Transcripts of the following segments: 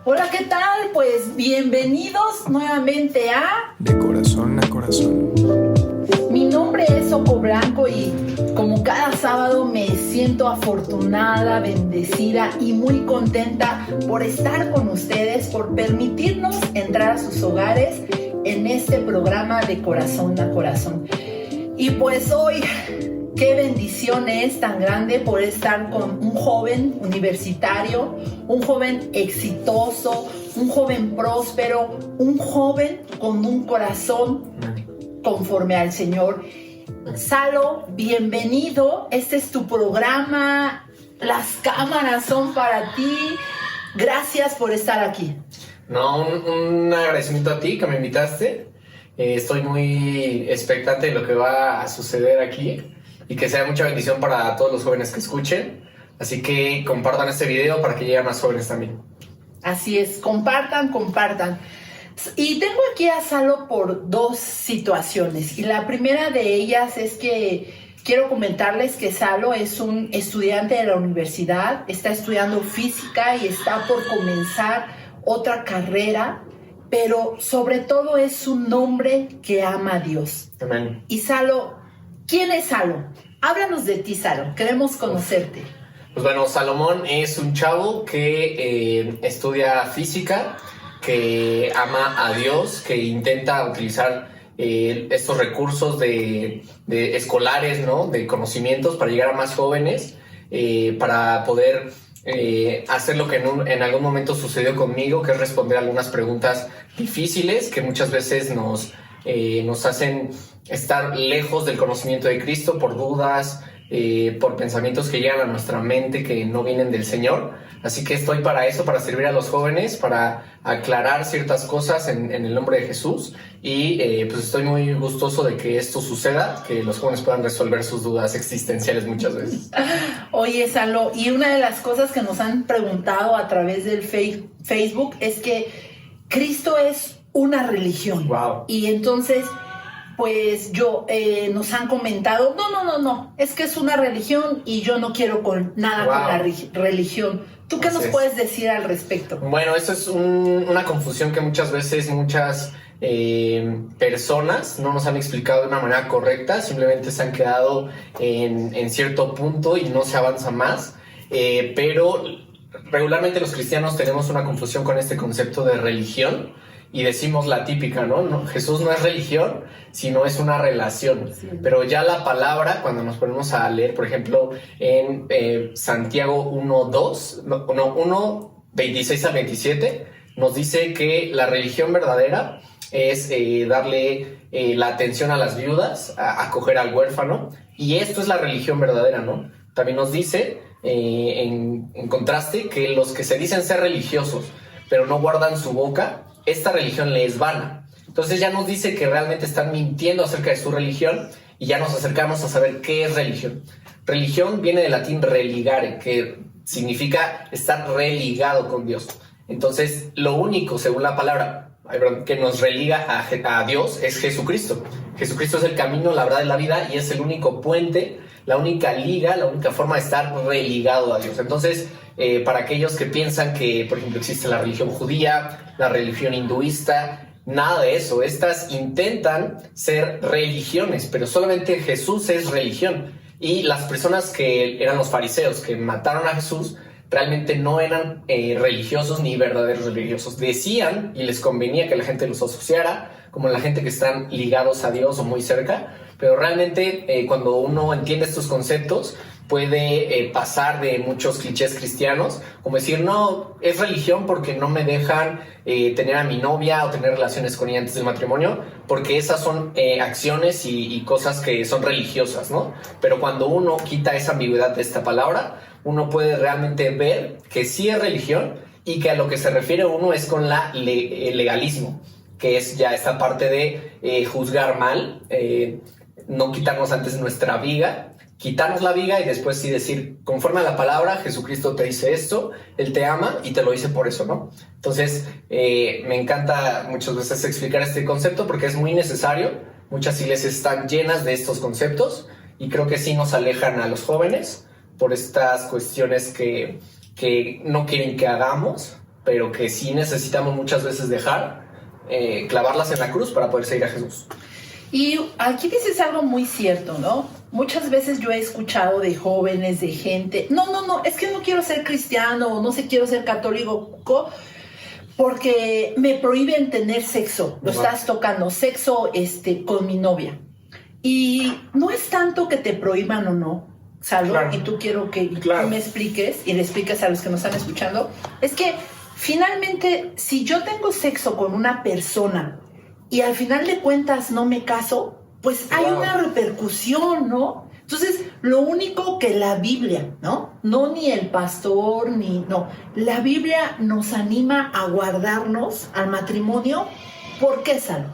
Hola, ¿qué tal? Pues bienvenidos nuevamente a De Corazón a Corazón. Mi nombre es Oco Blanco y como cada sábado me siento afortunada, bendecida y muy contenta por estar con ustedes, por permitirnos entrar a sus hogares en este programa de Corazón a Corazón. Y pues hoy, qué bendición es tan grande por estar con un joven universitario, un joven exitoso, un joven próspero, un joven con un corazón conforme al Señor. Salo, bienvenido. Este es tu programa. Las cámaras son para ti. Gracias por estar aquí. No, un agradecimiento a ti que me invitaste. Estoy muy expectante de lo que va a suceder aquí y que sea mucha bendición para todos los jóvenes que escuchen. Así que compartan este video para que lleguen más jóvenes también. Así es, compartan. Y tengo aquí a Salo por dos situaciones. Y la primera de ellas es que quiero comentarles que Salo es un estudiante de la universidad, está estudiando física y está por comenzar otra carrera, pero sobre todo es un hombre que ama a Dios. Amén. Y Salo, ¿quién es Salo? Háblanos de ti, Salo, queremos conocerte. Pues bueno, Salomón es un chavo que estudia física, que ama a Dios, que intenta utilizar estos recursos de escolares, ¿no? De conocimientos para llegar a más jóvenes, para poder hacer lo que en algún momento sucedió conmigo, que es responder algunas preguntas difíciles que muchas veces nos hacen estar lejos del conocimiento de Cristo por dudas, por pensamientos que llegan a nuestra mente que no vienen del Señor. Así que estoy para eso, para servir a los jóvenes, para aclarar ciertas cosas en el nombre de Jesús. Y pues estoy muy gustoso de que esto suceda, que los jóvenes puedan resolver sus dudas existenciales muchas veces. Oye, Salo, y una de las cosas que nos han preguntado a través del Facebook es que Cristo es una religión. Wow. Y entonces, pues nos han comentado, no, es que es una religión y yo no quiero nada Wow. con la religión. ¿Tú qué nos puedes decir al respecto? Bueno, eso es una confusión que muchas veces muchas personas no nos han explicado de una manera correcta, simplemente se han quedado en cierto punto y no se avanza más, pero regularmente los cristianos tenemos una confusión con este concepto de religión. Y decimos la típica, ¿no? Jesús no es religión, sino es una relación. Sí. Pero ya la palabra, cuando nos ponemos a leer, por ejemplo, en Santiago 1, 26 al 27, nos dice que la religión verdadera es darle la atención a las viudas, acoger al huérfano, y esto es la religión verdadera, ¿no? También nos dice, en contraste, que los que se dicen ser religiosos, pero no guardan su boca, esta religión le es vana. Entonces ya nos dice que realmente están mintiendo acerca de su religión y ya nos acercamos a saber qué es religión. Religión viene del latín religare, que significa estar religado con Dios. Entonces lo único, según la palabra, que nos religa a Dios es Jesucristo. Jesucristo es el camino, la verdad y la vida, y es el único puente, la única liga, la única forma de estar religado a Dios. Entonces, para aquellos que piensan que, por ejemplo, existe la religión judía, la religión hinduista, nada de eso. Estas intentan ser religiones, pero solamente Jesús es religión. Y las personas que eran los fariseos, que mataron a Jesús, realmente no eran religiosos ni verdaderos religiosos. Decían, y les convenía que la gente los asociara como la gente que están ligados a Dios o muy cerca, pero realmente cuando uno entiende estos conceptos puede pasar de muchos clichés cristianos, como decir, no, es religión porque no me dejan tener a mi novia o tener relaciones con ella antes del matrimonio, porque esas son acciones y cosas que son religiosas, ¿no? Pero cuando uno quita esa ambigüedad de esta palabra, uno puede realmente ver que sí es religión y que a lo que se refiere uno es con el legalismo, que es ya esta parte de juzgar mal, no quitarnos antes nuestra viga, quitarnos la viga y después sí decir, conforme a la palabra, Jesucristo te dice esto, Él te ama y te lo dice por eso, ¿no? Entonces, me encanta muchas veces explicar este concepto porque es muy necesario. Muchas iglesias están llenas de estos conceptos y creo que sí nos alejan a los jóvenes por estas cuestiones que no quieren que hagamos, pero que sí necesitamos muchas veces dejar, clavarlas en la cruz para poder seguir a Jesús. Y aquí dices algo muy cierto, ¿no? Muchas veces yo he escuchado de jóvenes, de gente, no, es que no quiero ser cristiano o no sé, quiero ser católico porque me prohíben tener sexo. Lo estás tocando, sexo con mi novia. Y no es tanto que te prohíban o no, Salo, claro. Y tú quiero que tú me expliques y le expliques a los que nos están escuchando. Es que finalmente, si yo tengo sexo con una persona y al final de cuentas no me caso, pues hay una repercusión, ¿no? Entonces, lo único que la Biblia, ¿no? No ni el pastor, la Biblia nos anima a guardarnos al matrimonio. ¿Por qué, Salo?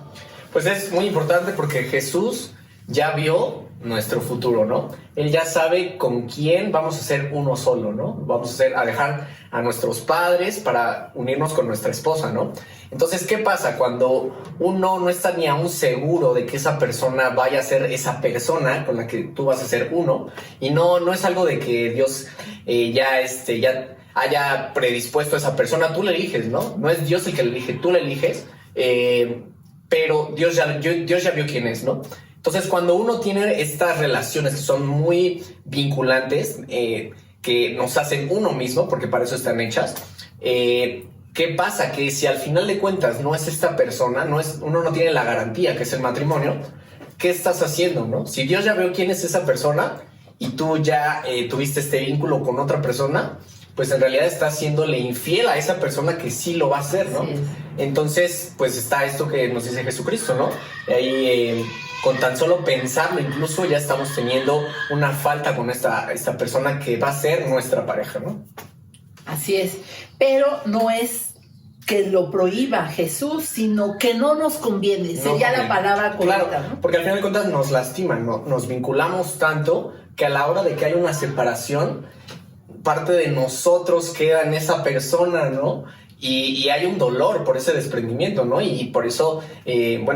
Pues es muy importante porque Jesús ya vio nuestro futuro, ¿no? Él ya sabe con quién vamos a ser uno solo, ¿no? Vamos a dejar a nuestros padres para unirnos con nuestra esposa, ¿no? Entonces, ¿qué pasa cuando uno no está ni aún seguro de que esa persona vaya a ser esa persona con la que tú vas a ser uno? Y no es algo de que Dios ya haya predispuesto a esa persona, tú le eliges, ¿no? No es Dios el que le elige, tú le eliges, pero Dios ya vio quién es, ¿no? Entonces, cuando uno tiene estas relaciones que son muy vinculantes, que nos hacen uno mismo, porque para eso están hechas, ¿qué pasa? Que si al final de cuentas no es esta persona, uno no tiene la garantía que es el matrimonio, ¿qué estás haciendo, no? Si Dios ya vio quién es esa persona y tú ya tuviste este vínculo con otra persona, pues en realidad estás haciéndole infiel a esa persona que sí lo va a hacer, ¿no? Sí. Entonces, pues está esto que nos dice Jesucristo, ¿no? Ahí, con tan solo pensarlo, incluso ya estamos teniendo una falta con esta persona que va a ser nuestra pareja, ¿no? Así es, pero no es que lo prohíba Jesús, sino que no nos conviene, sería la palabra correcta, claro, ¿no? Porque al final de cuentas nos lastiman, ¿no? Nos vinculamos tanto que a la hora de que hay una separación, parte de nosotros queda en esa persona, ¿no? Y hay un dolor por ese desprendimiento, ¿no? Y por eso,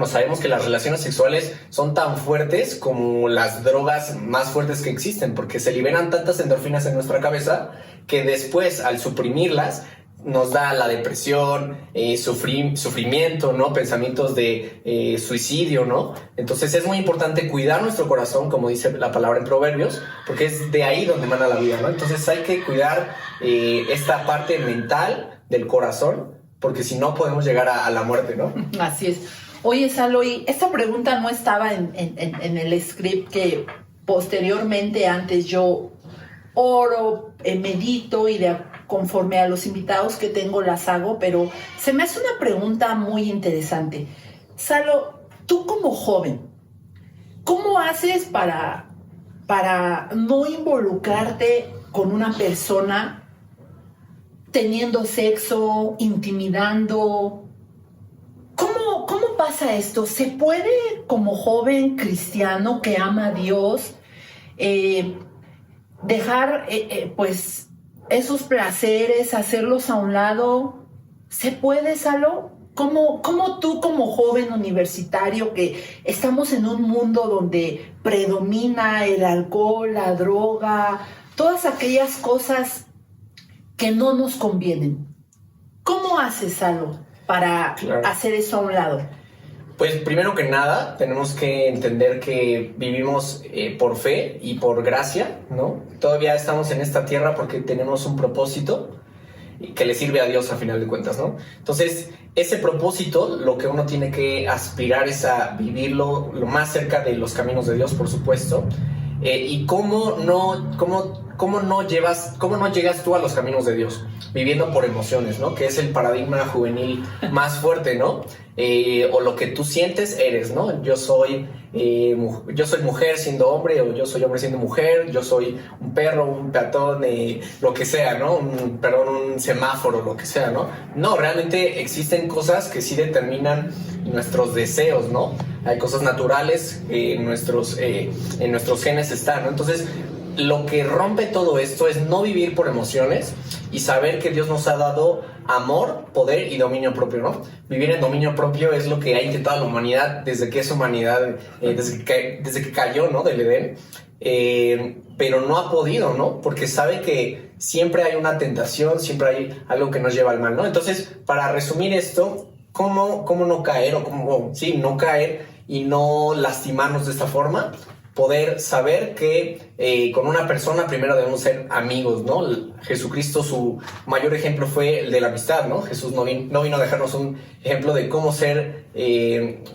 sabemos que las relaciones sexuales son tan fuertes como las drogas más fuertes que existen, porque se liberan tantas endorfinas en nuestra cabeza que después, al suprimirlas, nos da la depresión, sufrimiento, ¿no? Pensamientos de suicidio, ¿no? Entonces es muy importante cuidar nuestro corazón, como dice la palabra en Proverbios, porque es de ahí donde emana la vida, ¿no? Entonces hay que cuidar esta parte mental del corazón, porque si no podemos llegar a la muerte, ¿no? Así es. Oye, Salo, y esta pregunta no estaba en el script que posteriormente, antes yo oro, medito y conforme a los invitados que tengo las hago, pero se me hace una pregunta muy interesante. Salo, tú como joven, ¿cómo haces para no involucrarte con una persona teniendo sexo, intimidando? ¿Cómo pasa esto? ¿Se puede, como joven cristiano que ama a Dios, dejar pues esos placeres, hacerlos a un lado? ¿Se puede, Salo? ¿Cómo tú, como joven universitario, que estamos en un mundo donde predomina el alcohol, la droga, todas aquellas cosas que no nos convienen, cómo haces, Salo, para hacer eso a un lado? Pues primero que nada tenemos que entender que vivimos por fe y por gracia, ¿no? Todavía estamos en esta tierra porque tenemos un propósito que le sirve a Dios a final de cuentas, ¿no? Entonces, ese propósito, lo que uno tiene que aspirar es a vivirlo lo más cerca de los caminos de Dios, por supuesto. Y cómo no llegas tú a los caminos de Dios, viviendo por emociones, ¿no? Que es el paradigma juvenil más fuerte, ¿no? O lo que tú sientes eres, ¿no? Yo soy mujer siendo hombre, o yo soy hombre siendo mujer, yo soy un perro, un peatón, lo que sea, ¿no? Un semáforo, lo que sea, ¿no? No, realmente existen cosas que sí determinan nuestros deseos, ¿no? Hay cosas naturales, en nuestros genes están, ¿no? Entonces, lo que rompe todo esto es no vivir por emociones y saber que Dios nos ha dado amor, poder y dominio propio, ¿no? Vivir en dominio propio es lo que ha intentado la humanidad desde que es humanidad, desde que cayó, ¿no? Del Edén, pero no ha podido, ¿no? Porque sabe que siempre hay una tentación, siempre hay algo que nos lleva al mal, ¿no? Entonces, para resumir esto, ¿cómo no caer o cómo, sí, no caer y no lastimarnos de esta forma? Poder saber que con una persona primero debemos ser amigos, ¿no? Jesucristo, su mayor ejemplo fue el de la amistad, ¿no? Jesús no vino a dejarnos un ejemplo de cómo ser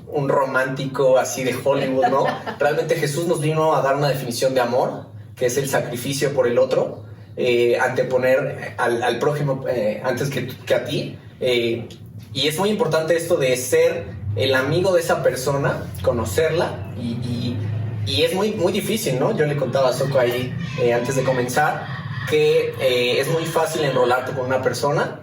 un romántico así de Hollywood, ¿no? Realmente Jesús nos vino a dar una definición de amor, que es el sacrificio por el otro, anteponer al prójimo antes que a ti. Y es muy importante esto de ser el amigo de esa persona, conocerla y es muy, muy difícil, ¿no? Yo le contaba a Soko ahí antes de comenzar que es muy fácil enrolarte con una persona,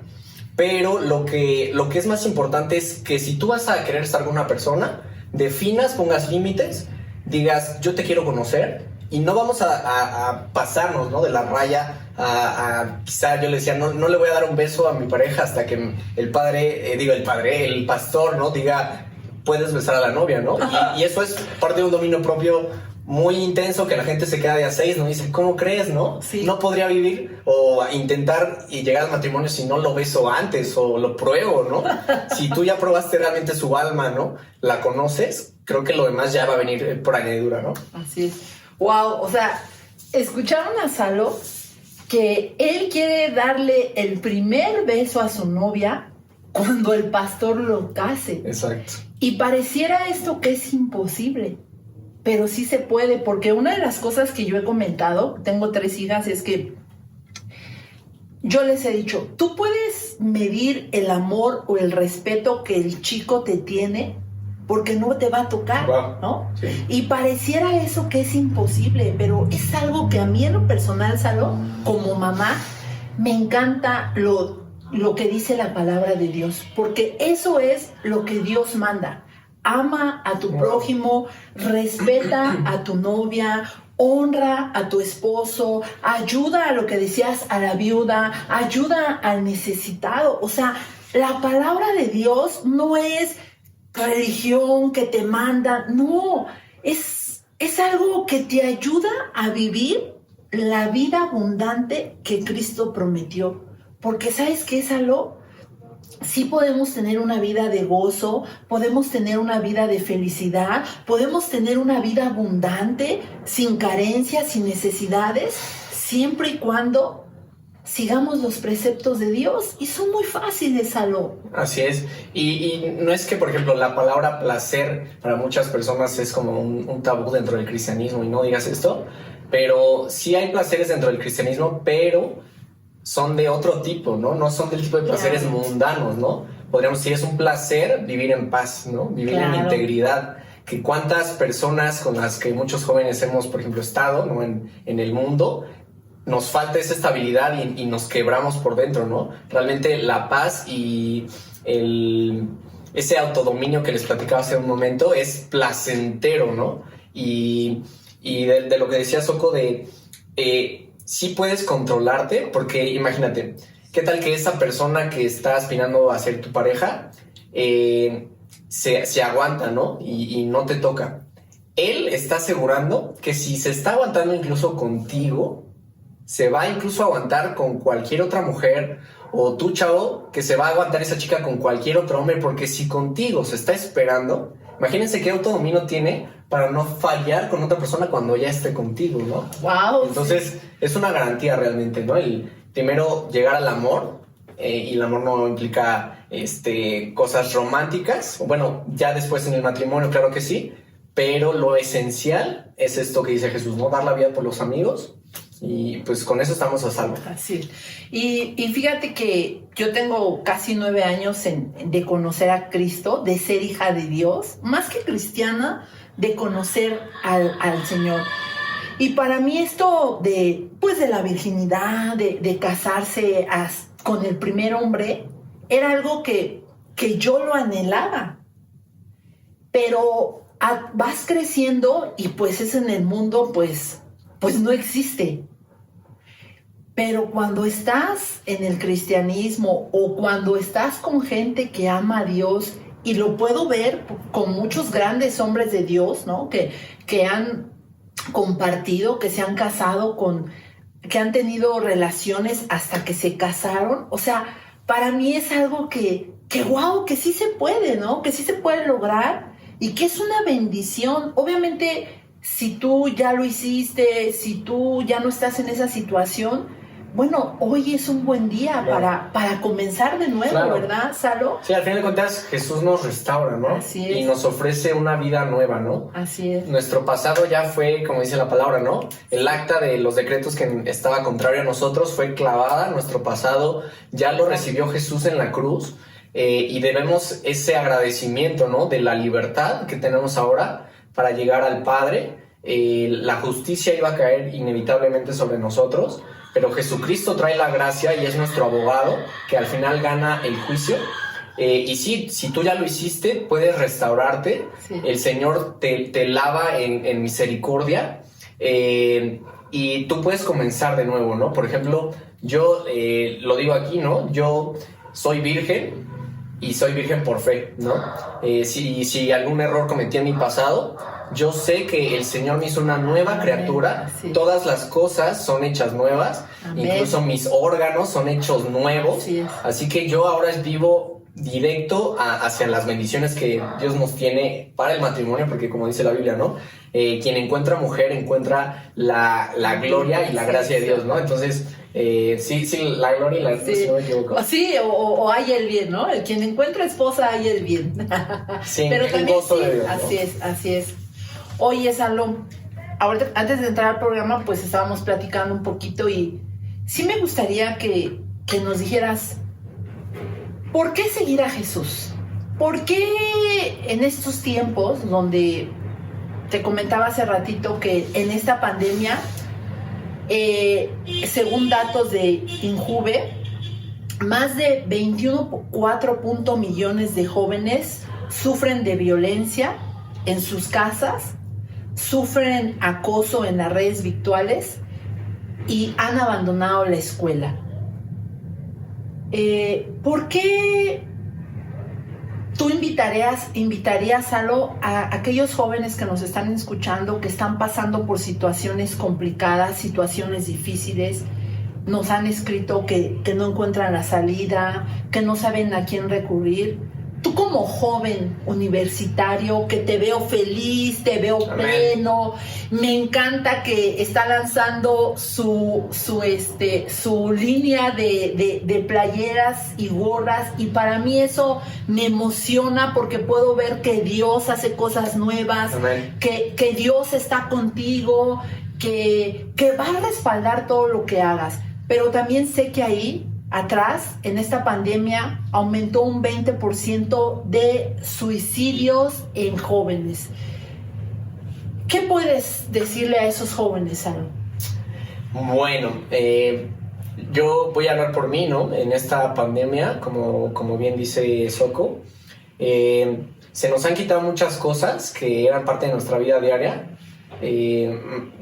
pero lo que es más importante es que si tú vas a querer estar con una persona, definas, pongas límites, digas, yo te quiero conocer y no vamos a pasarnos, ¿no? De la raya quizá yo le decía, no le voy a dar un beso a mi pareja hasta que el pastor, ¿no? Diga, puedes besar a la novia, ¿no? Y eso es parte de un dominio propio muy intenso que la gente se queda de a 6, ¿no? Dice, ¿cómo crees, no? Sí. No podría vivir o intentar y llegar al matrimonio si no lo beso antes o lo pruebo, ¿no? Si tú ya probaste realmente su alma, ¿no? La conoces, creo que lo demás ya va a venir por añadidura, ¿no? Así es. Wow, o sea, escucharon a Salo que él quiere darle el primer beso a su novia cuando el pastor lo case. Exacto. Y pareciera esto que es imposible, pero sí se puede, porque una de las cosas que yo he comentado, tengo 3 hijas, es que yo les he dicho, tú puedes medir el amor o el respeto que el chico te tiene porque no te va a tocar, wow, ¿no? Sí. Y pareciera eso que es imposible, pero es algo que a mí en lo personal, Salo, como mamá, me encanta lo que dice la palabra de Dios, porque eso es lo que Dios manda. Ama a tu prójimo, respeta a tu novia, honra a tu esposo, ayuda a lo que decías a la viuda, ayuda al necesitado. O sea, la palabra de Dios no es religión que te manda, no, es algo que te ayuda a vivir la vida abundante que Cristo prometió. Porque ¿sabes qué es algo? Sí podemos tener una vida de gozo, podemos tener una vida de felicidad, podemos tener una vida abundante, sin carencias, sin necesidades, siempre y cuando sigamos los preceptos de Dios. Y son muy fáciles, Salo. Así es. Y no es que, por ejemplo, la palabra placer para muchas personas es como un tabú dentro del cristianismo y no digas esto, pero sí hay placeres dentro del cristianismo, pero son de otro tipo, ¿no? No son del tipo de placeres mundanos, ¿no? Podríamos decir, es un placer vivir en paz, ¿no? Vivir en integridad. Que cuántas personas con las que muchos jóvenes hemos, por ejemplo, estado, ¿no? En el mundo, nos falta esa estabilidad y nos quebramos por dentro, ¿no? Realmente la paz y ese autodominio que les platicaba hace un momento es placentero, ¿no? Y de lo que decía Soko sí puedes controlarte, porque imagínate, ¿qué tal que esa persona que está aspirando a ser tu pareja se aguanta, ¿no? Y no te toca. Él está asegurando que si se está aguantando incluso contigo, se va incluso a aguantar con cualquier otra mujer, o tú, chavo, que se va a aguantar esa chica con cualquier otro hombre, porque si contigo se está esperando, imagínense qué autodominio tiene para no fallar con otra persona cuando ya esté contigo, ¿no? Wow. Entonces, es una garantía realmente, ¿no? El primero llegar al amor, y el amor no implica cosas románticas. Bueno, ya después en el matrimonio, claro que sí, pero lo esencial es esto que dice Jesús, ¿no? Dar la vida por los amigos. Y pues con eso estamos a salvo. Así. Y fíjate que yo tengo casi 9 años de conocer a Cristo, de ser hija de Dios, más que cristiana, de conocer al Señor. Y para mí esto de la virginidad, de casarse con el primer hombre, era algo que yo lo anhelaba. Pero vas creciendo y pues eso en el mundo pues no existe. Pero cuando estás en el cristianismo o cuando estás con gente que ama a Dios, y lo puedo ver con muchos grandes hombres de Dios, ¿no? Que han compartido, que se han casado con que han tenido relaciones hasta que se casaron. O sea, para mí es algo que wow, que sí se puede, ¿no? Que sí se puede lograr y que es una bendición. Obviamente, si tú ya lo hiciste, si tú ya no estás en esa situación, bueno, hoy es un buen día para comenzar de nuevo, ¿verdad, Salo? Sí, al final de cuentas Jesús nos restaura, ¿no? Así es. Y nos ofrece una vida nueva, ¿no? Así es. Nuestro pasado ya fue, como dice la palabra, ¿no? El acta de los decretos que estaba contrario a nosotros fue clavada. Nuestro pasado ya lo recibió Jesús en la cruz. Y debemos ese agradecimiento, ¿no? De la libertad que tenemos ahora para llegar al Padre. La justicia iba a caer inevitablemente sobre nosotros, pero Jesucristo trae la gracia y es nuestro abogado que al final gana el juicio. Y sí, si tú ya lo hiciste, puedes restaurarte. Sí. El Señor te lava en misericordia, y tú puedes comenzar de nuevo, ¿no? Por ejemplo, yo lo digo aquí, ¿no? Yo soy virgen y soy virgen por fe, ¿no? Si algún error cometí en mi pasado, yo sé que el Señor me hizo una nueva criatura. Sí. Todas las cosas son hechas nuevas. Amén. Incluso mis órganos son hechos nuevos. Sí. Así que yo ahora vivo directo hacia las bendiciones que Dios nos tiene para el matrimonio, porque como dice la Biblia, ¿no? Quien encuentra mujer encuentra la gloria y la gracia de Dios, ¿no? Entonces, sí, la gloria y la gracia, si no me equivoco. Sí, o hay el bien, ¿no? El quien encuentra esposa hay el bien. Sí, pero el también gozo de Dios, ¿no? Así es. Oye, Salom, ahorita, antes de entrar al programa, pues estábamos platicando un poquito y sí me gustaría que nos dijeras, ¿por qué seguir a Jesús? ¿Por qué en estos tiempos donde te comentaba hace ratito que en esta pandemia, según datos de Injuve, más de 21.4 millones de jóvenes sufren de violencia en sus casas, sufren acoso en las redes virtuales y han abandonado la escuela? ¿Por qué tú invitarías a aquellos jóvenes que nos están escuchando, que están pasando por situaciones complicadas, situaciones difíciles? Nos han escrito que no encuentran la salida, que no saben a quién recurrir. Tú como joven universitario, que te veo feliz, te veo pleno, me encanta que está lanzando su línea de playeras y gorras, y para mí eso me emociona porque puedo ver que Dios hace cosas nuevas, que Dios está contigo, que va a respaldar todo lo que hagas. Pero también sé que ahí atrás, en esta pandemia, aumentó un 20% de suicidios en jóvenes. ¿Qué puedes decirle a esos jóvenes, Salo? Bueno, yo voy a hablar por mí, ¿no? En esta pandemia, como bien dice Soko, se nos han quitado muchas cosas que eran parte de nuestra vida diaria.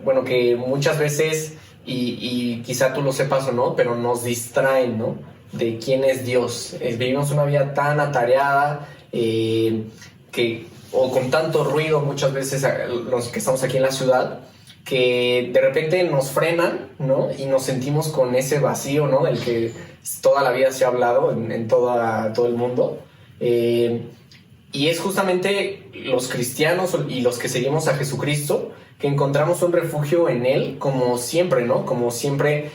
Bueno, que muchas veces... Y quizá tú lo sepas o no, pero nos distraen, ¿no? De quién es Dios. Vivimos una vida tan atareada, o con tanto ruido muchas veces los que estamos aquí en la ciudad, que de repente nos frenan, ¿no? Y nos sentimos con ese vacío, ¿no? Del que toda la vida se ha hablado en todo el mundo. Y es justamente los cristianos y los que seguimos a Jesucristo que encontramos un refugio en Él, como siempre, ¿no? Como siempre,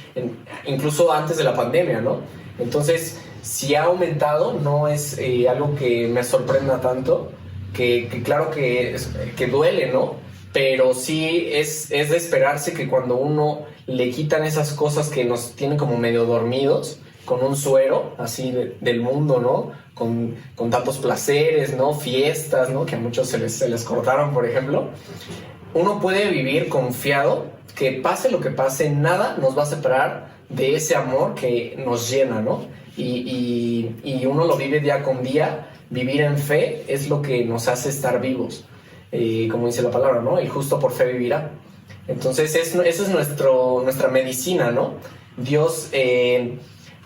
incluso antes de la pandemia, ¿no? Entonces, si ha aumentado, no es algo que me sorprenda tanto, que claro que duele, ¿no? Pero sí es de esperarse que cuando uno le quitan esas cosas que nos tienen como medio dormidos, con un suero así del mundo, ¿no? Con tantos placeres, ¿no? Fiestas, ¿no? Que a muchos se les cortaron, por ejemplo. Uno puede vivir confiado que pase lo que pase, nada nos va a separar de ese amor que nos llena, ¿no? Y uno lo vive día con día. Vivir en fe es lo que nos hace estar vivos. Como dice la palabra, ¿no? El justo por fe vivirá. Entonces, esa es nuestra medicina, ¿no? Dios,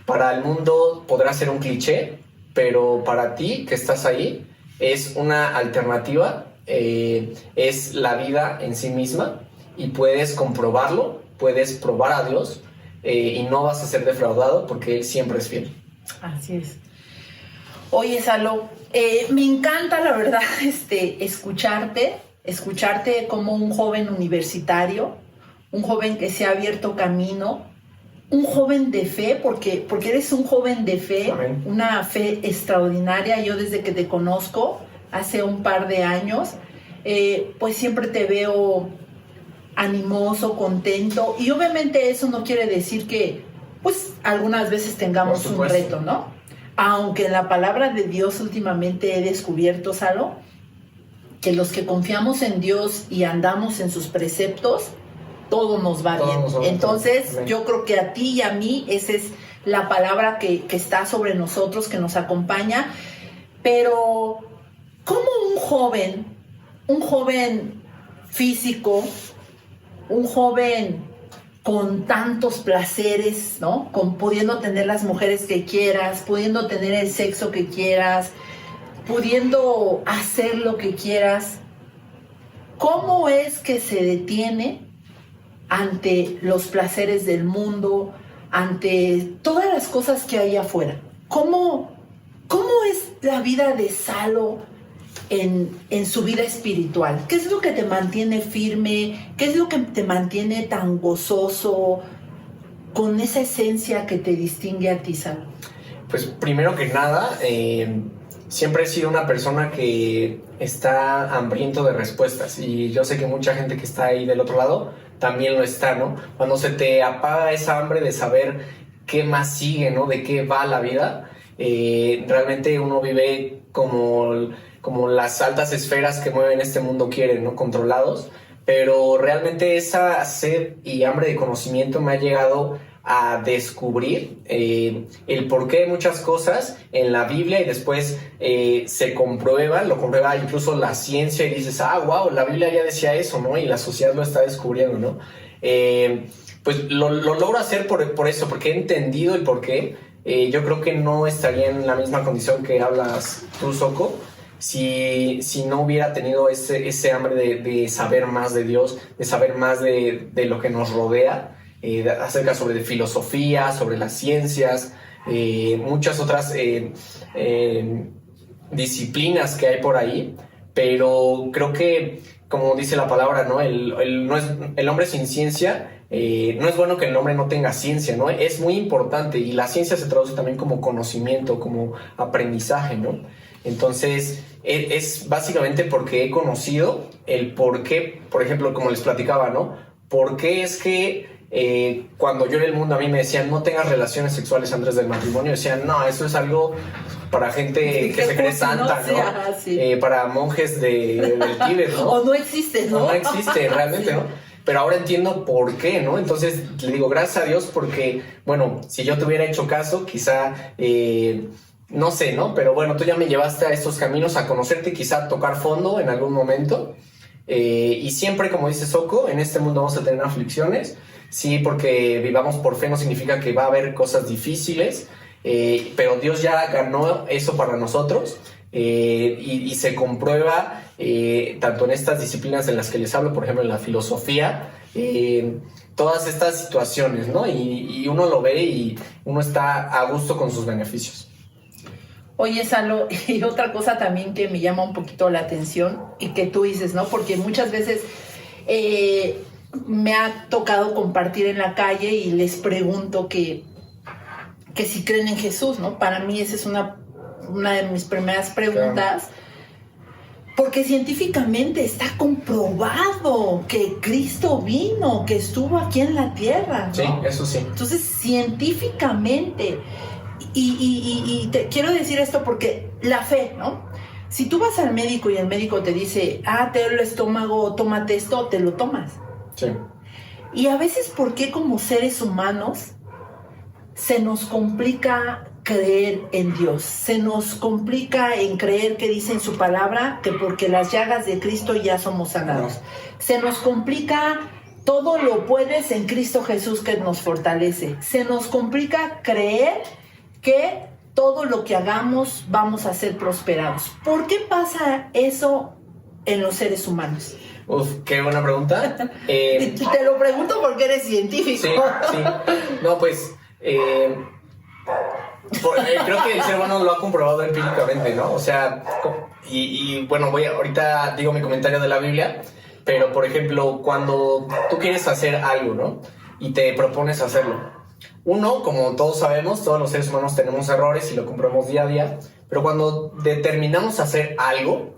para el mundo podrá ser un cliché, pero para ti que estás ahí es una alternativa. Es la vida en sí misma y puedes comprobarlo, puedes probar a Dios y no vas a ser defraudado porque Él siempre es fiel. Así es. Oye, Salo, me encanta, la verdad, escucharte como un joven universitario, un joven que se ha abierto camino, un joven de fe, porque eres un joven de fe. Amén. Una fe extraordinaria. Yo desde que te conozco, hace un par de años, pues siempre te veo animoso, contento, y obviamente eso no quiere decir que, pues, algunas veces tengamos un reto, ¿no? Aunque en la palabra de Dios últimamente he descubierto, Salo, que los que confiamos en Dios y andamos en sus preceptos, todo nos va bien. Entonces, amén. Yo creo que a ti y a mí esa es la palabra que está sobre nosotros, que nos acompaña. Pero, ¿cómo un joven físico, un joven con tantos placeres, ¿no? Pudiendo tener las mujeres que quieras, pudiendo tener el sexo que quieras, pudiendo hacer lo que quieras, ¿cómo es que se detiene ante los placeres del mundo, ante todas las cosas que hay afuera? ¿Cómo es la vida de Salo en su vida espiritual? ¿Qué es lo que te mantiene firme? ¿Qué es lo que te mantiene tan gozoso, con esa esencia que te distingue a ti, Salo? Pues primero que nada, siempre he sido una persona que está hambriento de respuestas, y yo sé que mucha gente que está ahí del otro lado también lo está, ¿no? Cuando se te apaga esa hambre de saber qué más sigue, ¿no? De qué va la vida, realmente uno vive como las altas esferas que mueven este mundo quieren, ¿no? Controlados, pero realmente esa sed y hambre de conocimiento me ha llegado a descubrir el porqué de muchas cosas en la Biblia, y después lo comprueba incluso la ciencia, y dices, wow, la Biblia ya decía eso, ¿no? Y la sociedad lo está descubriendo, ¿no? Pues lo logro hacer por eso, porque he entendido el porqué. Yo creo que no estaría en la misma condición que hablas tú, Soco, si no hubiera tenido ese hambre de saber más de Dios, de saber más de lo que nos rodea, acerca sobre filosofía, sobre las ciencias, muchas otras disciplinas que hay por ahí. Pero creo que, como dice la palabra, ¿no? El hombre sin ciencia, no es bueno que el hombre no tenga ciencia, ¿no? Es muy importante, y la ciencia se traduce también como conocimiento, como aprendizaje, ¿no? Entonces, es básicamente porque he conocido el por qué, por ejemplo, como les platicaba, ¿no? ¿Por qué es que cuando yo en el mundo a mí me decían no tengas relaciones sexuales antes del matrimonio? Decían, no, eso es algo para gente que se cree santa, ¿no? Sí. Para monjes del Tíbet, ¿no? O no existe, ¿no? No existe realmente, sí. ¿No? Pero ahora entiendo por qué, ¿no? Entonces le digo gracias a Dios, porque, bueno, si yo te hubiera hecho caso, quizá, no sé, ¿no? Pero bueno, tú ya me llevaste a estos caminos, a conocerte, quizá tocar fondo en algún momento. Y siempre, como dice Soco, en este mundo vamos a tener aflicciones. Sí, porque vivamos por fe no significa que va a haber cosas difíciles, pero Dios ya ganó eso para nosotros, y se comprueba tanto en estas disciplinas en las que les hablo, por ejemplo en la filosofía, todas estas situaciones, ¿no? Y uno lo ve y uno está a gusto con sus beneficios. Oye, Salo, y otra cosa también que me llama un poquito la atención y que tú dices, ¿no? Porque muchas veces me ha tocado compartir en la calle y les pregunto que si creen en Jesús, ¿no? Para mí esa es una de mis primeras preguntas. Claro. Porque científicamente está comprobado que Cristo vino, que estuvo aquí en la tierra, ¿no? Sí, eso sí. Entonces, científicamente, y te quiero decir esto porque la fe, ¿no? Si tú vas al médico y el médico te dice, te duele el estómago, tómate esto, te lo tomas. Sí. Y a veces, ¿por qué como seres humanos se nos complica creer en Dios? Se nos complica en creer que dice en su palabra que porque las llagas de Cristo ya somos sanados. No. Se nos complica todo lo puedes en Cristo Jesús que nos fortalece. Se nos complica creer que todo lo que hagamos vamos a ser prosperados. ¿Por qué pasa eso en los seres humanos? Uf, qué buena pregunta. Te lo pregunto porque eres científico. Sí, sí. No, pues creo que el ser humano lo ha comprobado empíricamente, ¿no? O sea, bueno, ahorita digo mi comentario de la Biblia, pero por ejemplo, cuando tú quieres hacer algo, ¿no? Y te propones hacerlo. Uno, como todos sabemos, todos los seres humanos tenemos errores y lo comprobamos día a día, pero cuando determinamos hacer algo,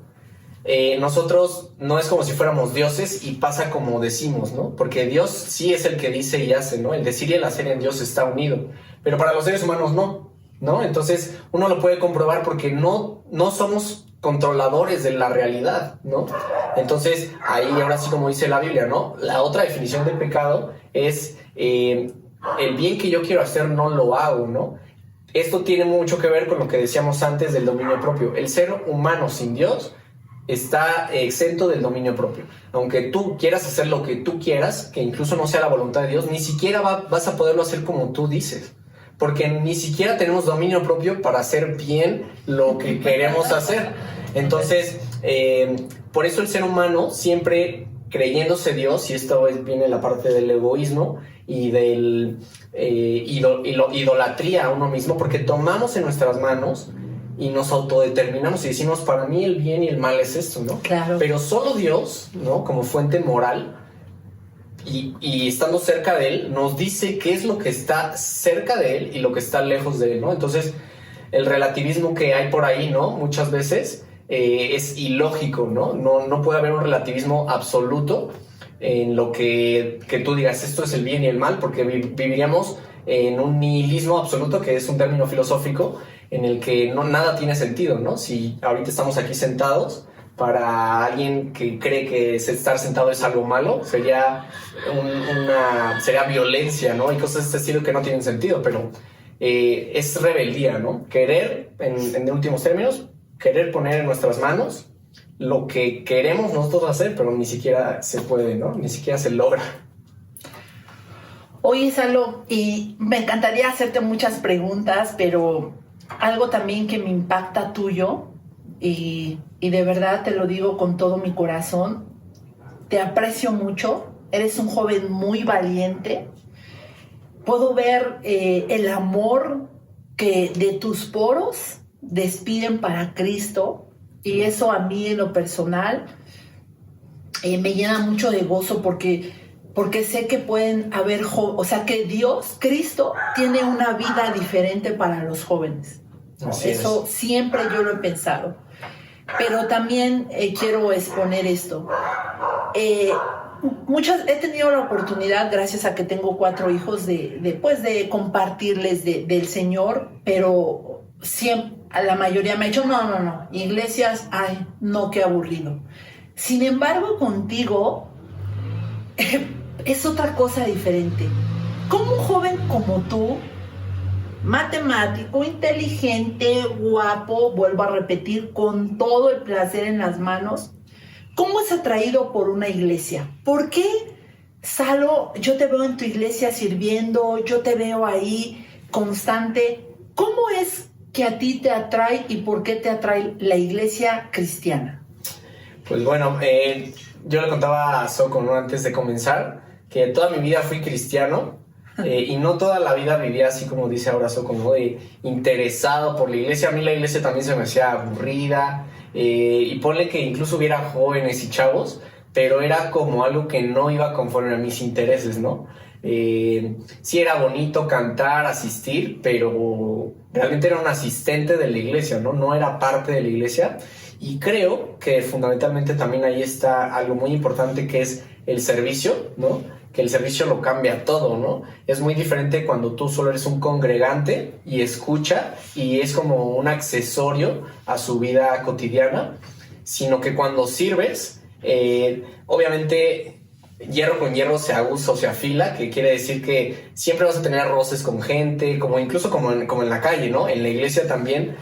nosotros no es como si fuéramos dioses y pasa como decimos, ¿no? Porque Dios sí es el que dice y hace, ¿no? El decir y el hacer en Dios está unido, pero para los seres humanos no. Entonces uno lo puede comprobar porque no somos controladores de la realidad, ¿no? Entonces ahí ahora sí, como dice la Biblia, ¿no? La otra definición de pecado es el bien que yo quiero hacer no lo hago, ¿no? Esto tiene mucho que ver con lo que decíamos antes del dominio propio. El ser humano sin Dios está exento del dominio propio. Aunque tú quieras hacer lo que tú quieras, que incluso no sea la voluntad de Dios, ni siquiera vas a poderlo hacer como tú dices. Porque ni siquiera tenemos dominio propio para hacer bien lo que queremos hacer. Entonces, por eso el ser humano siempre creyéndose Dios, y esto viene la parte del egoísmo y del idolatría a uno mismo, porque tomamos en nuestras manos y nos autodeterminamos y decimos, para mí el bien y el mal es esto, ¿no? Claro. Pero solo Dios, ¿no? Como fuente moral y estando cerca de Él, nos dice qué es lo que está cerca de Él y lo que está lejos de Él, ¿no? Entonces, el relativismo que hay por ahí, ¿no? Muchas veces es ilógico, ¿no? No puede haber un relativismo absoluto en lo que tú digas, esto es el bien y el mal, porque viviríamos en un nihilismo absoluto, que es un término filosófico, en el que nada tiene sentido, ¿no? Si ahorita estamos aquí sentados, para alguien que cree que estar sentado es algo malo, sería violencia, ¿no? Y cosas de este estilo que no tienen sentido, pero es rebeldía, ¿no? Querer, en últimos términos, querer poner en nuestras manos lo que queremos nosotros hacer, pero ni siquiera se puede, ¿no? Ni siquiera se logra. Oye, Salo, y me encantaría hacerte muchas preguntas, pero algo también que me impacta tuyo, y de verdad te lo digo con todo mi corazón, te aprecio mucho, eres un joven muy valiente, puedo ver el amor que de tus poros despiden para Cristo, y eso a mí en lo personal me llena mucho de gozo porque sé que pueden haber que Dios, Cristo, tiene una vida diferente para los jóvenes. Eso siempre yo lo he pensado. Pero también quiero exponer esto. He tenido la oportunidad, gracias a que tengo 4 hijos, de compartirles del Señor, pero siempre, a la mayoría me ha dicho, no, iglesias, ay, no, qué aburrido. Sin embargo, contigo es otra cosa diferente. ¿Cómo un joven como tú, matemático, inteligente, guapo, vuelvo a repetir, con todo el placer en las manos, cómo es atraído por una iglesia? ¿Por qué, Salo, yo te veo en tu iglesia sirviendo, yo te veo ahí constante? ¿Cómo es que a ti te atrae y por qué te atrae la iglesia cristiana? Pues bueno, yo le contaba a Soco, ¿no? Antes de comenzar, que toda mi vida fui cristiano y no toda la vida vivía así como dice ahora Soco, ¿no? Interesado por la iglesia. A mí la iglesia también se me hacía aburrida y ponle que incluso hubiera jóvenes y chavos, pero era como algo que no iba conforme a mis intereses, ¿no? Sí era bonito cantar, asistir, pero realmente era un asistente de la iglesia, ¿no? No era parte de la iglesia. Y creo que fundamentalmente también ahí está algo muy importante, que es el servicio, ¿no? Que el servicio lo cambia todo, ¿no? Es muy diferente cuando tú solo eres un congregante y escucha y es como un accesorio a su vida cotidiana, sino que cuando sirves, obviamente hierro con hierro se aguza o se afila, que quiere decir que siempre vas a tener roces con gente, incluso como en la calle, ¿no? En la iglesia también,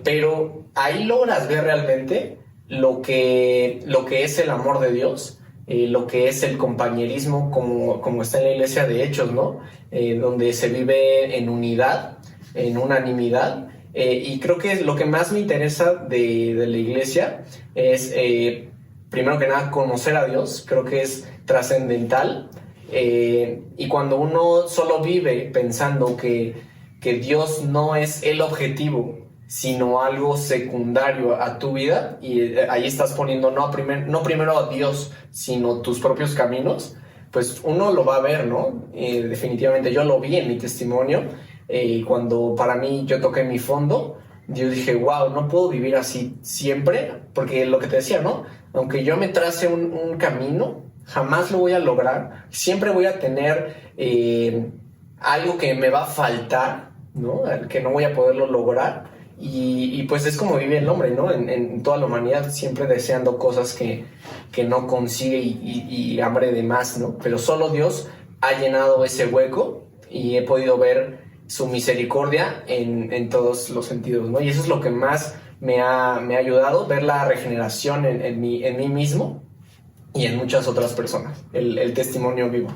pero ahí logras ver realmente lo que es el amor de Dios, lo que es el compañerismo como está en la iglesia de Hechos, ¿no? Donde se vive en unidad, en unanimidad, y creo que lo que más me interesa de la iglesia es primero que nada, conocer a Dios. Creo que es trascendental. Y cuando uno solo vive pensando que Dios no es el objetivo, sino algo secundario a tu vida, y ahí estás poniendo no primero a Dios, sino tus propios caminos, pues uno lo va a ver, ¿no? Definitivamente yo lo vi en mi testimonio, cuando para mí yo toqué mi fondo. Yo dije, wow, no puedo vivir así siempre, porque lo que te decía, ¿no? Aunque yo me trace un camino, jamás lo voy a lograr. Siempre voy a tener algo que me va a faltar, ¿no? Que no voy a poderlo lograr. Y pues es como vive el hombre, ¿no? En toda la humanidad, siempre deseando cosas que no consigue y hambre de más, ¿no? Pero solo Dios ha llenado ese hueco y he podido ver su misericordia en todos los sentidos, ¿no? Y eso es lo que más me ha ayudado, ver la regeneración en mí mismo y en muchas otras personas, el testimonio vivo.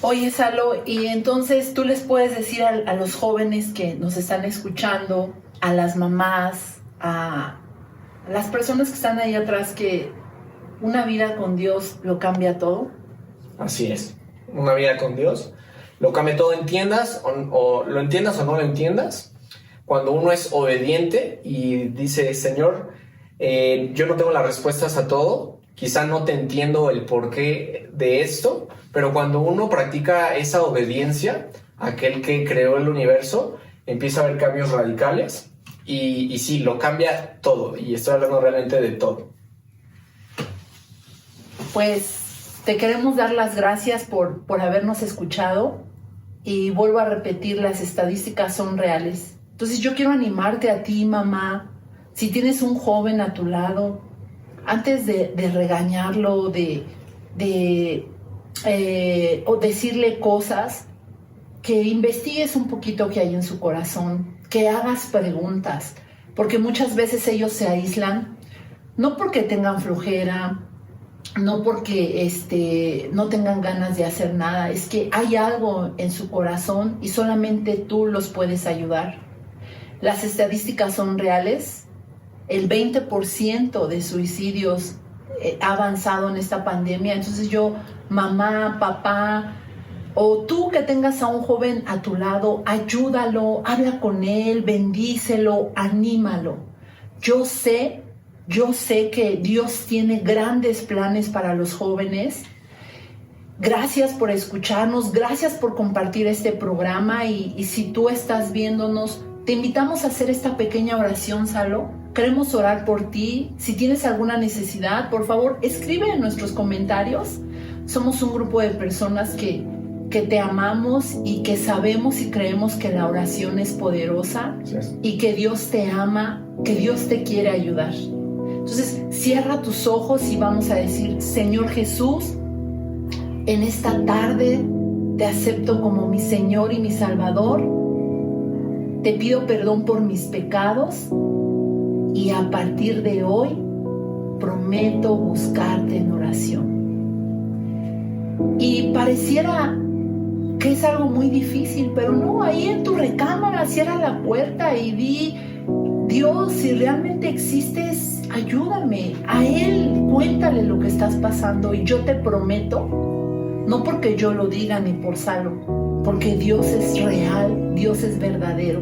Oye, Salo, y entonces tú les puedes decir a los jóvenes que nos están escuchando, a las mamás, a las personas que están ahí atrás, que una vida con Dios lo cambia todo. Así es, una vida con Dios lo cambia todo, entiendas o lo entiendas o no lo entiendas. Cuando uno es obediente y dice, Señor, yo no tengo las respuestas a todo, quizá no te entiendo el porqué de esto, pero cuando uno practica esa obediencia a aquel que creó el universo, empieza a haber cambios radicales y sí, lo cambia todo, y estoy hablando realmente de todo. Pues te queremos dar las gracias por habernos escuchado, y vuelvo a repetir, las estadísticas son reales. Entonces yo quiero animarte a ti, mamá, si tienes un joven a tu lado, antes de regañarlo, o decirle cosas, que investigues un poquito qué hay en su corazón, que hagas preguntas, porque muchas veces ellos se aíslan, no porque tengan flojera, no porque no tengan ganas de hacer nada, es que hay algo en su corazón y solamente tú los puedes ayudar. Las estadísticas son reales. El 20% de suicidios ha avanzado en esta pandemia. Entonces yo, mamá, papá, o tú que tengas a un joven a tu lado, ayúdalo, habla con él, bendícelo, anímalo. Yo sé que Dios tiene grandes planes para los jóvenes. Gracias por escucharnos, gracias por compartir este programa, y si tú estás viéndonos, te invitamos a hacer esta pequeña oración, Salo. Queremos orar por ti. Si tienes alguna necesidad, por favor, escribe en nuestros comentarios. Somos un grupo de personas que te amamos y que sabemos y creemos que la oración es poderosa, y que Dios te ama, que Dios te quiere ayudar. Entonces, cierra tus ojos y vamos a decir, Señor Jesús, en esta tarde te acepto como mi Señor y mi Salvador. Te pido perdón por mis pecados y a partir de hoy prometo buscarte en oración. Y pareciera que es algo muy difícil, pero no, ahí en tu recámara cierra la puerta y di, Dios, si realmente existes, ayúdame. A Él cuéntale lo que estás pasando y yo te prometo, no porque yo lo diga ni por Salo, porque Dios es real, Dios es verdadero.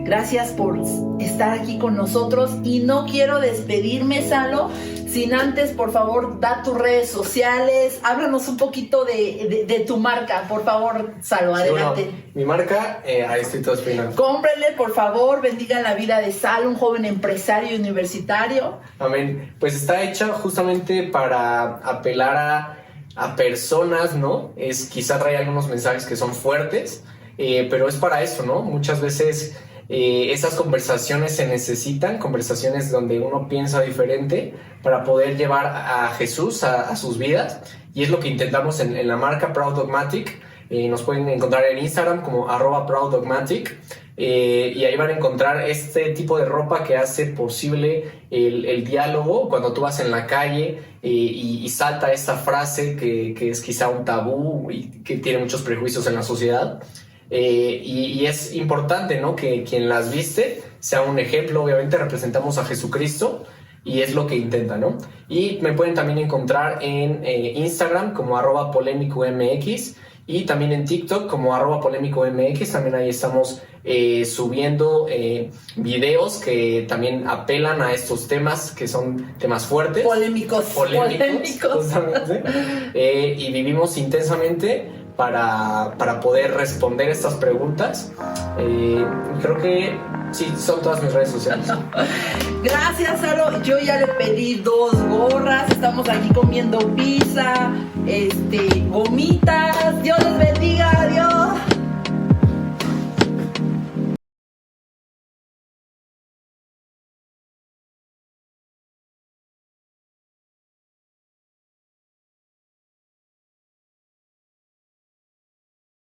Gracias por estar aquí con nosotros y no quiero despedirme, Salo, sin antes, por favor, da tus redes sociales, háblanos un poquito de tu marca, por favor, Salo, adelante. Bueno, mi marca, ahí estoy todo espinado. Cómprenle, por favor, bendiga la vida de Salo, un joven empresario universitario. Amén. Pues está hecha justamente para apelar a personas, ¿no? Quizá trae algunos mensajes que son fuertes, pero es para eso, ¿no? Muchas veces esas conversaciones se necesitan, conversaciones donde uno piensa diferente para poder llevar a Jesús a sus vidas, y es lo que intentamos en la marca Proud Dogmatic. Nos pueden encontrar en Instagram como @ProudDogmatic, y ahí van a encontrar este tipo de ropa que hace posible el diálogo cuando tú vas en la calle y salta esta frase que es quizá un tabú y que tiene muchos prejuicios en la sociedad. Y es importante, ¿no?, que quien las viste sea un ejemplo. Obviamente representamos a Jesucristo, y es lo que intenta, ¿no? Y me pueden también encontrar en Instagram como @polémicomx y también en TikTok como @polémicomx. También ahí estamos subiendo videos que también apelan a estos temas que son temas fuertes. Polémicos. Justamente. Y vivimos intensamente para poder responder estas preguntas. Creo que sí, son todas mis redes sociales. Gracias, Saro. Yo ya le pedí 2 gorras. Estamos aquí comiendo pizza, gomitas. Dios les bendiga. Adiós.